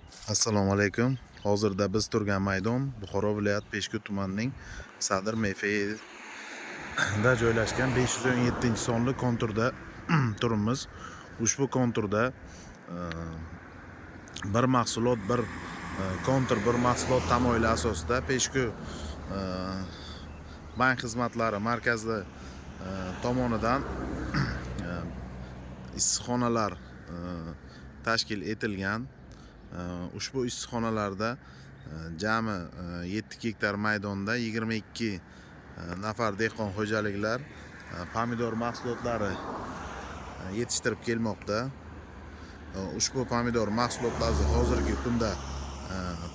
Assalomu alaykum. Hozirda biz turgan maydon Buxoro viloyat Peshku tumanining Sadr mevqeida joylashgan 517-sonli konturda turibmiz. Ushbu konturda bir mahsulot, bir kontur, bir mahsulot tamoyili asosida Peshku bank xizmatlari markazi tomonidan issiqxonalar tashkil etilgan. Ushbu issiqxonalarda jami 7 gektar maydonda 22 nafar dehqon xo'jaliklar pomidor mahsulotlari yetishtirib kelmoqda. Ushbu pomidor mahsulotlari hozirgi kunda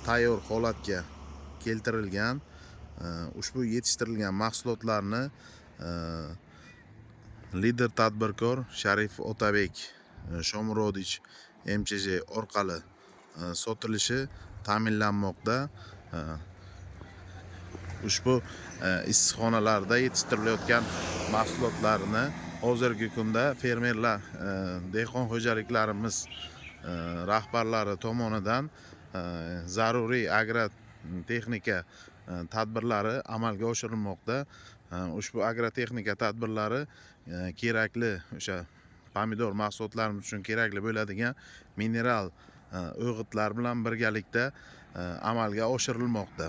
tayyor holatga keltirilgan. Ushbu yetishtirilgan mahsulotlarni lider tadbirkor Sharif Otabek Shomurodovich MCJ orqali sotilishi ta'minlanmoqda. Ushbu issiqxonalarda yetishtirilayotgan mahsulotlarni hozirgi kunda fermerlar, dehqon xo'jaliklarimiz rahbarlari tomonidan zaruriy agrotexnika tadbirlari amalga oshirilmoqda. Ushbu agrotexnika tadbirlari kerakli o'sha pomidor mahsulotlarimiz uchun kerakli bo'ladigan mineral o'g'itlar bilan birgalikda amalga oshirilmoqda.